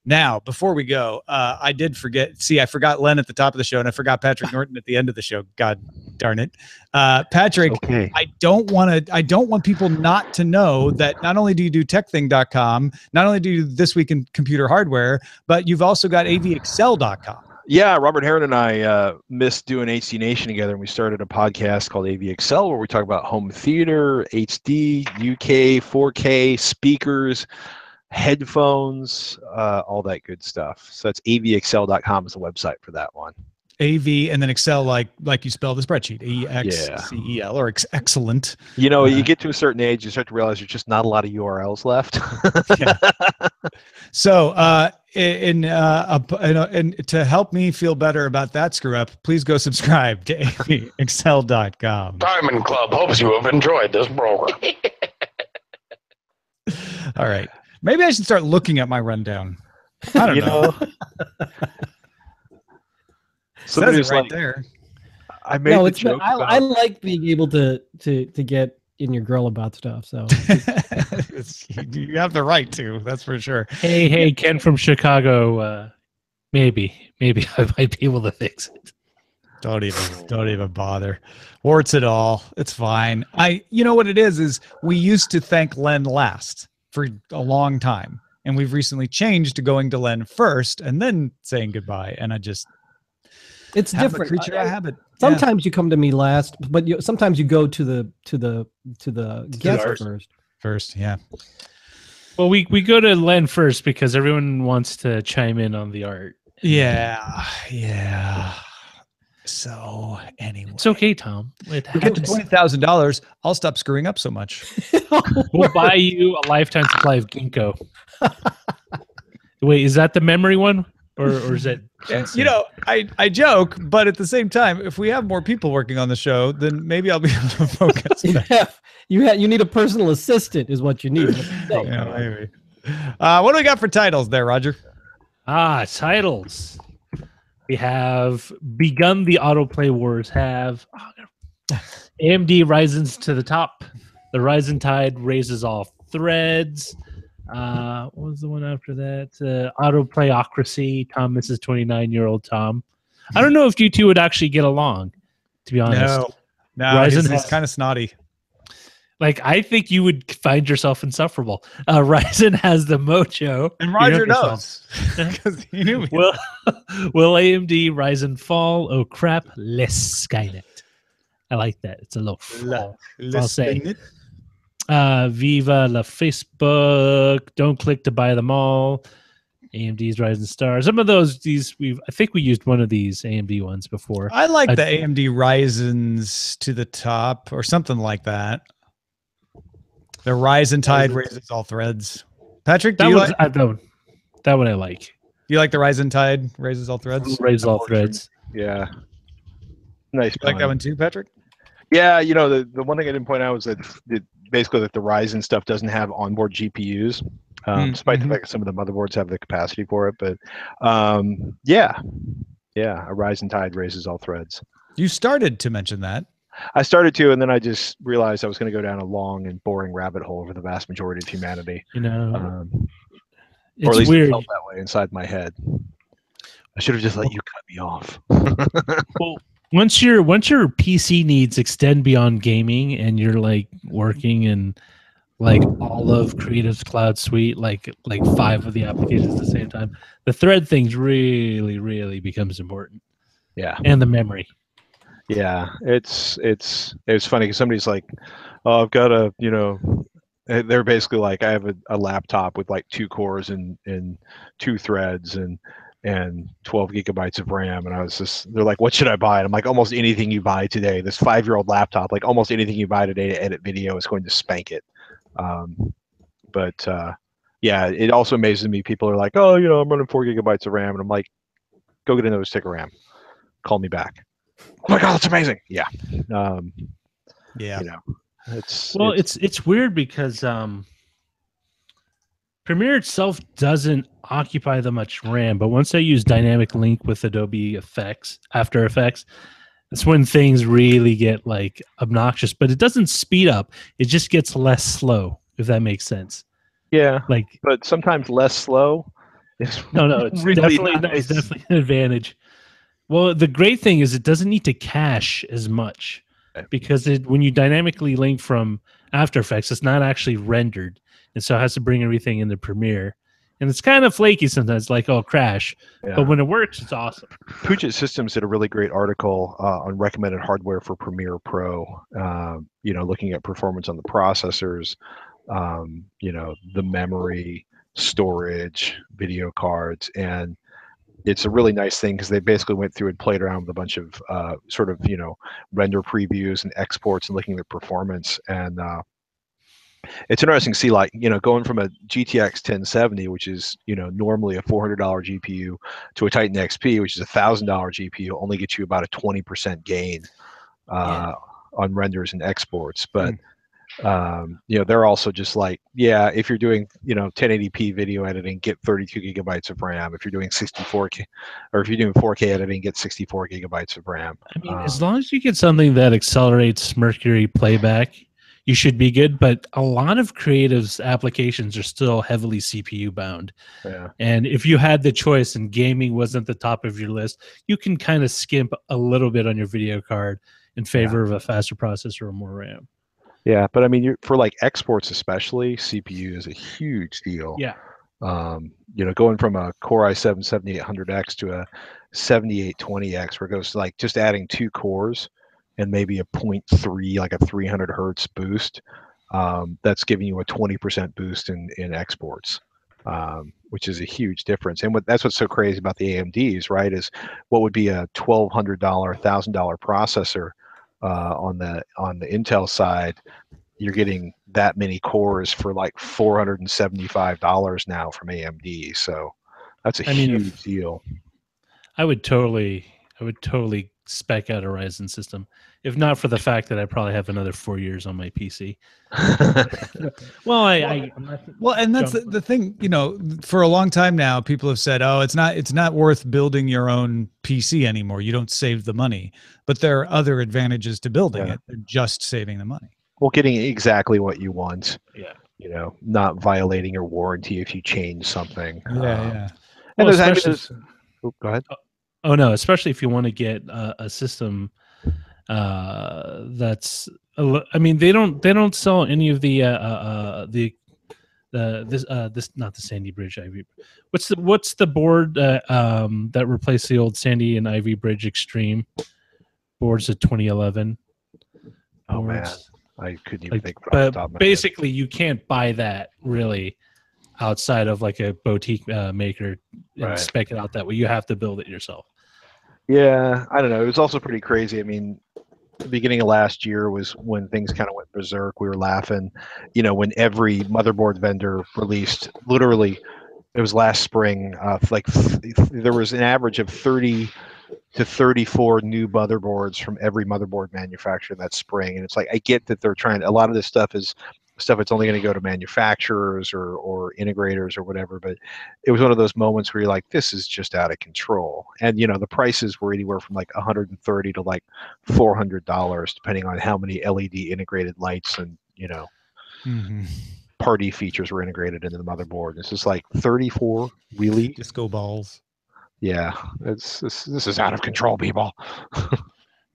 Now, before we go, I did forget. See, I forgot Len at the top of the show, and I forgot Patrick Norton at the end of the show. God darn it, Patrick! Okay. I don't want people not to know that not only do you do techthing.com, not only do you do This Week in Computer Hardware, but you've also got avxl.com. Yeah, Robert Heron and I missed doing HC Nation together, and we started a podcast called AVXL where we talk about home theater, HD, UK, 4K, speakers, headphones, all that good stuff. So that's avxl.com is the website for that one. AV, and then Excel, like you spell the spreadsheet, EXCEL, or excellent. You know, you get to a certain age, you start to realize there's just not a lot of URLs left. Yeah. So, and to help me feel better about that screw up, please go subscribe to avexcel.com. Diamond Club hopes you have enjoyed this program. All right. Maybe I should start looking at my rundown. I don't know. Says it right there. I made the joke I like being able to get in your grill about stuff. So you have the right to. That's for sure. Hey, Ken from Chicago. Maybe I might be able to fix it. Don't even bother. Warts it all. It's fine. You know what it is we used to thank Len last for a long time, and we've recently changed to going to Len first and then saying goodbye. And it's different. Creature of habit. Sometimes you come to me last, but sometimes you go to the guest first. First, yeah. Well, we go to Len first because everyone wants to chime in on the art. Yeah. So anyway, it's okay, Tom. We get to $20,000. I'll stop screwing up so much. We'll buy you a lifetime supply of ginkgo. Wait, is that the memory one? Or is it? You know, I joke, but at the same time, if we have more people working on the show, then maybe I'll be able to focus. You need a personal assistant, is what you need. Yeah, maybe. What do we got for titles there, Roger? Titles. We have begun the autoplay wars. Have AMD Ryzen's to the top. The Ryzen tide raises all threads. What was the one after that? Autoplayocracy. Tom misses 29-year-old Tom. I don't know if you two would actually get along, to be honest. No, Ryzen is kind of snotty. Like, I think you would find yourself insufferable. Ryzen has the mojo. And Roger knows. Because he knew me. Will AMD Ryzen fall? Oh, crap. Less Skynet. I like that. It's a little fall. I'll say. Viva la Facebook. Don't click to buy them all. AMD's Ryzen Star. Some of those, I think we used one of these AMD ones before. I like the AMD Ryzen's to the top or something like that. The Ryzen tide raises all threads. Patrick, do you like that one? I like. Do you like the Ryzen tide raises all threads? Raises all threads. Yeah. Nice. You like that one too, Patrick? Yeah, you know, the one thing I didn't point out was that basically that the Ryzen stuff doesn't have onboard GPUs, despite the fact that some of the motherboards have the capacity for it. But yeah, a Ryzen tide raises all threads. You started to mention that. I started to, and then I just realized I was going to go down a long and boring rabbit hole for the vast majority of humanity. You know, or at least it felt that way inside my head. I should have just let you cut me off. Well, once your PC needs extend beyond gaming, and you're like working in like all of Creative's cloud suite, like 5 of the applications at the same time, the thread things really becomes important. Yeah, and the memory. Yeah, it's funny because somebody's like, "Oh, I've got a," you know, they're basically like, "I have a laptop with like 2 cores and 2 threads and 12 gigabytes of RAM," and I was just, they're like, "What should I buy?" And I'm like, "Almost anything you buy today. This 5-year-old laptop, like almost anything you buy today to edit video is going to spank it." But yeah, it also amazes me. People are like, "Oh, you know, I'm running 4 gigabytes of RAM," and I'm like, "Go get another stick of RAM. Call me back." Oh my God, that's amazing. Yeah. Yeah. You know, it's weird because Premiere itself doesn't occupy that much RAM, but once I use dynamic link with Adobe After Effects, that's when things really get like obnoxious, but it doesn't speed up. It just gets less slow, if that makes sense. Yeah. Like, but sometimes less slow is it's really definitely nice. It's definitely an advantage. Well, the great thing is it doesn't need to cache as much because when you dynamically link from After Effects, it's not actually rendered. And so it has to bring everything into Premiere. And it's kind of flaky sometimes, like, oh, crash. Yeah. But when it works, it's awesome. Puget Systems did a really great article on recommended hardware for Premiere Pro, you know, looking at performance on the processors, you know, the memory, storage, video cards, and it's a really nice thing because they basically went through and played around with a bunch of sort of, render previews and exports and looking at performance. And it's interesting to see, like, going from a GTX 1070, which is, normally a $400 GPU, to a Titan XP, which is a $1,000 GPU, only gets you about a 20% gain on renders and exports. But they're also just like, if you're doing 1080p video editing, get 32 gigabytes of RAM. If you're doing 64K, or if you're doing 4K editing, get 64 gigabytes of RAM. I mean, as long as you get something that accelerates Mercury playback, you should be good. But a lot of creatives applications are still heavily CPU bound. Yeah. And if you had the choice and gaming wasn't the top of your list, you can kind of skimp a little bit on your video card in favor of a faster processor or more RAM. Yeah, but I mean, for like exports especially, CPU is a huge deal. Yeah. Going from a Core i7 7800X to a 7820X, where it goes to like just adding 2 cores and maybe a 0.3, like a 300 hertz boost, that's giving you a 20% boost in exports, which is a huge difference. And that's what's so crazy about the AMDs, right? Is what would be a $1,200, $1,000 processor on the Intel side, you're getting that many cores for like $475 now from AMD. So that's a huge deal. I would totally spec out a Ryzen system, if not for the fact that I probably have another 4 years on my PC. And that's the thing, for a long time now, people have said, oh, it's not worth building your own PC anymore. You don't save the money, but there are other advantages to building it than just saving the money. Well, getting exactly what you want. Yeah. Not violating your warranty if you change something. Yeah. And go ahead. Oh no, especially if you want to get a system that's. I mean, they don't sell any of this not the Sandy Bridge Ivy. What's the board that replaced the old Sandy and Ivy Bridge Extreme boards of 2011? Oh boards. Man, I couldn't even think. But basically, you can't buy that really outside of like a boutique maker and spec it out that way. You have to build it yourself. Yeah, I don't know. It was also pretty crazy. I mean, the beginning of last year was when things kind of went berserk. We were laughing, when every motherboard vendor released, literally, it was last spring, there was an average of 30 to 34 new motherboards from every motherboard manufacturer that spring. And it's like, I get that they're trying, a lot of this stuff is stuff that's only going to go to manufacturers or integrators or whatever, but it was one of those moments where you're like, this is just out of control. And the prices were anywhere from like $130 to like $400, depending on how many LED integrated lights and party features were integrated into the motherboard. It's just like 34, really? Disco balls. Yeah, this is out of control, people.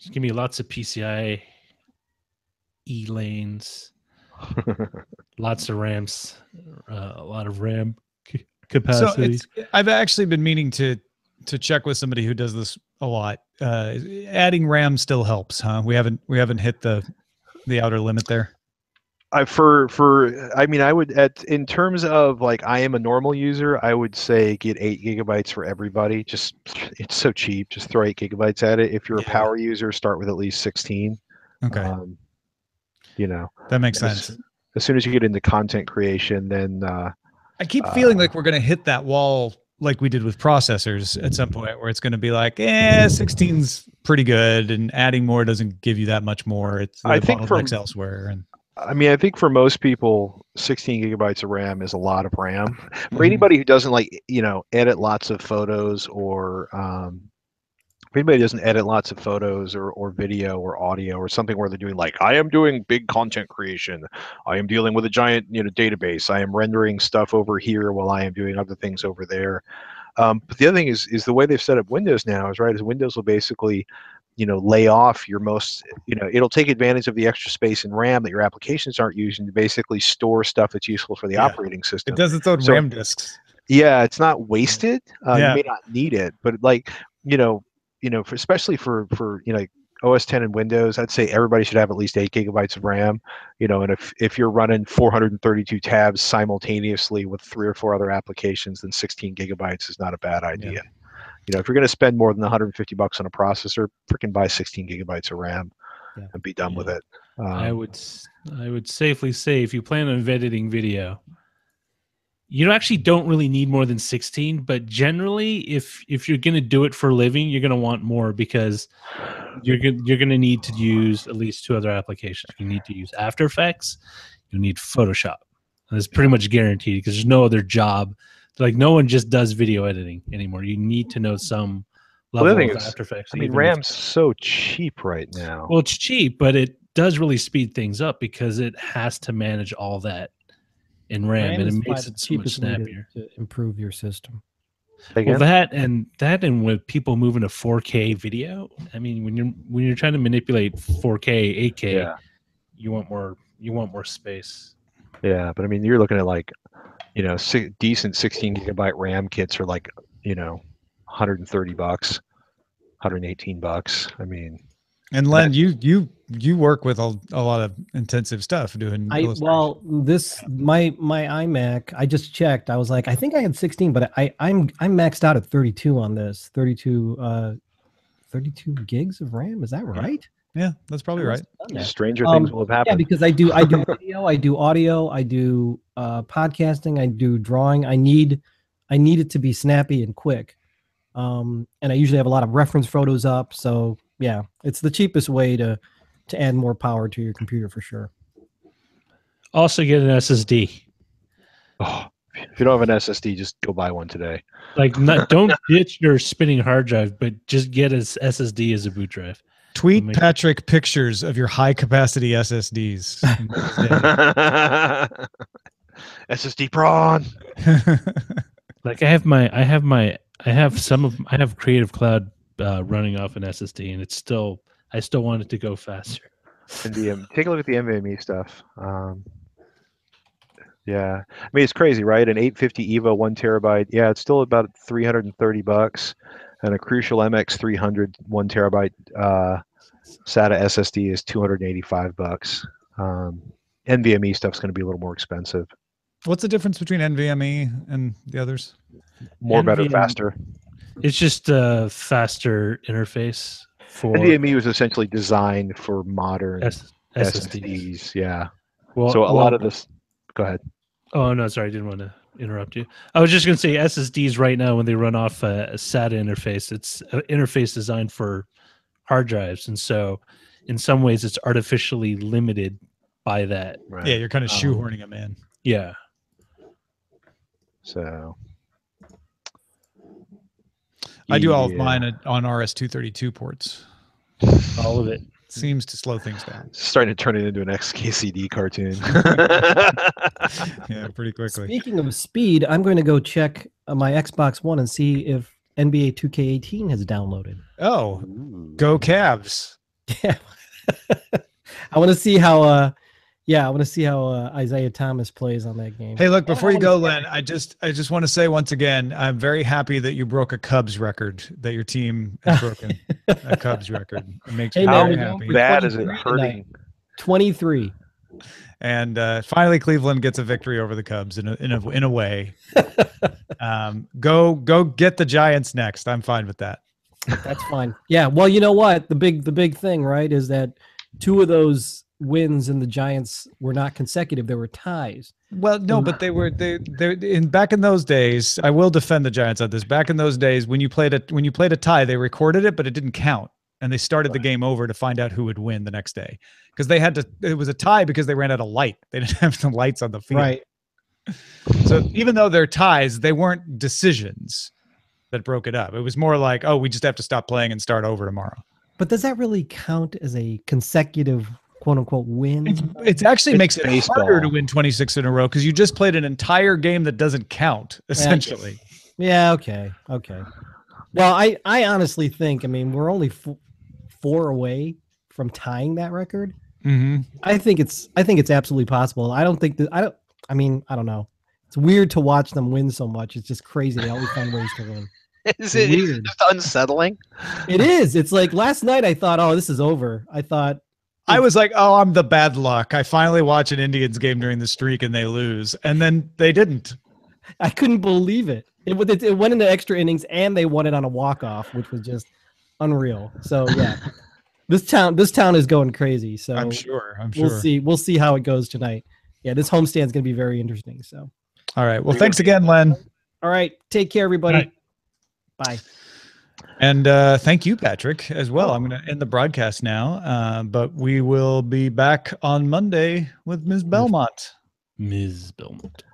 Just give me lots of PCI E lanes. Lots of RAMs, a lot of RAM capacity. So I've actually been meaning to check with somebody who does this a lot. Adding RAM still helps, huh? We haven't hit the outer limit there. I would in terms of like, I am a normal user, I would say get 8 gigabytes for everybody. Just, it's so cheap. Just throw 8 gigabytes at it. If you're a power user, start with at least 16. Okay. That makes sense. As soon as you get into content creation, then I keep feeling like we're going to hit that wall like we did with processors at some point, where it's going to be like, 16's pretty good, and adding more doesn't give you that much more. It's I think elsewhere. And I think for most people, 16 gigabytes of RAM is a lot of RAM. For anybody who doesn't edit lots of photos or if anybody doesn't edit lots of photos or video or audio or something where they're doing like, I am doing big content creation, I am dealing with a giant database, I am rendering stuff over here while I am doing other things over there. But the other thing is the way they've set up Windows now is Windows will basically lay off your most, it'll take advantage of the extra space in RAM that your applications aren't using to basically store stuff that's useful for the operating system. It does its own RAM disks. Yeah, it's not wasted. You may not need it, but especially for OS 10 and Windows, I'd say everybody should have at least 8 gigabytes of RAM. And if you're running 432 tabs simultaneously with 3 or 4 other applications, then 16 gigabytes is not a bad idea. You know, if you're going to spend more than $150 on a processor, freaking buy 16 gigabytes of RAM and be done with it. I would safely say if you plan on editing video, you actually don't really need more than 16. But generally, if you're going to do it for a living, you're going to want more because you're going to need to use at least 2 other applications. You need to use After Effects. You need Photoshop. And it's pretty much guaranteed because there's no other job. Like no one just does video editing anymore. You need to know some level of After Effects. I mean, RAM's so cheap right now. Well, it's cheap, but it does really speed things up because it has to manage all that in RAM and it makes it so much snappier to improve your system. Well, that and with people moving to 4K video, I mean, when you're trying to manipulate 4K, 8K, you want more space. Yeah, but I mean, you're looking at like, you know, decent 16 gigabyte RAM kits are like, you know, $130, $118. I mean, and Len, you work with a lot of intensive stuff doing. My iMac, I just checked. I was like, I think I had 16, but I'm maxed out at 32 on this. 32 gigs of RAM. Is that right? Yeah, that's probably right. Stranger things will have happened. Yeah, because I do video, I do audio, I do podcasting, I do drawing. I need it to be snappy and quick. And I usually have a lot of reference photos up. So yeah, it's the cheapest way to add more power to your computer for sure. Also get an SSD. Oh, if you don't have an SSD, just go buy one today. Like, don't ditch your spinning hard drive, but just get an SSD as a boot drive. Tweet Patrick pictures of your high capacity SSDs. SSD prawn. Like I have Creative Cloud running off an SSD, and I still want it to go faster. And take a look at the NVMe stuff. Yeah, I mean it's crazy, right? An 850 EVO 1 terabyte. Yeah, it's still about $330, and a Crucial MX 300 1 terabyte SATA SSD is $285. NVMe stuff's going to be a little more expensive. What's the difference between NVMe and the others? More, better, faster. It's just a faster interface. For NVMe was essentially designed for modern SSDs. Yeah. Well, so a lot of this. Go ahead. Oh no, sorry, I didn't want to interrupt you. I was just going to say SSDs right now when they run off a SATA interface, it's an interface designed for hard drives, and so in some ways it's artificially limited by that. Right. Yeah, you're kind of shoehorning them in. Yeah. So. I do all of mine on RS-232 ports. All of it. Seems to slow things down. It's starting to turn it into an XKCD cartoon. Yeah, pretty quickly. Speaking of speed, I'm going to go check my Xbox One and see if NBA 2K18 has downloaded. Oh, go Cavs. Yeah. I want to see how Isaiah Thomas plays on that game. Hey, look, before you go, Len, I just want to say once again, I'm very happy that you broke a Cubs record, that your team has broken a Cubs record. It makes me very happy. How bad is it hurting? 23. And finally, Cleveland gets a victory over the Cubs in a way. Go get the Giants next. I'm fine with that. That's fine. Yeah. Well, you know what? The big thing, right, is that 2 of those wins in the Giants were not consecutive. They were ties. Well, no, but they back in those days. I will defend the Giants on this. Back in those days, when you played a tie, they recorded it, but it didn't count, and they started the game over to find out who would win the next day because they had to. It was a tie because they ran out of light. They didn't have the lights on the field. Right. So even though they're ties, they weren't decisions that broke it up. It was more like, oh, we just have to stop playing and start over tomorrow. But does that really count as a consecutive quote unquote win? It actually makes it harder to win 26 in a row because you just played an entire game that doesn't count, essentially. Yeah. Okay. Well, I honestly think, I mean, we're only 4 away from tying that record. Mm-hmm. I think it's absolutely possible. I don't know. It's weird to watch them win so much. It's just crazy. They always find ways to win. Is it just unsettling? It is. It's like last night I thought, oh, this is over. I was like, oh, I'm the bad luck. I finally watch an Indians game during the streak and they lose. And then they didn't. I couldn't believe it. It went into extra innings, and they won it on a walk-off, which was just unreal. So yeah, this town is going crazy. So I'm sure. We'll see how it goes tonight. Yeah, this homestand is going to be very interesting. So, all right. Well, thanks again, Len. All right, take care, everybody. Bye. And thank you, Patrick, as well. I'm going to end the broadcast now, but we will be back on Monday with Ms. Belmont. Ms. Belmont.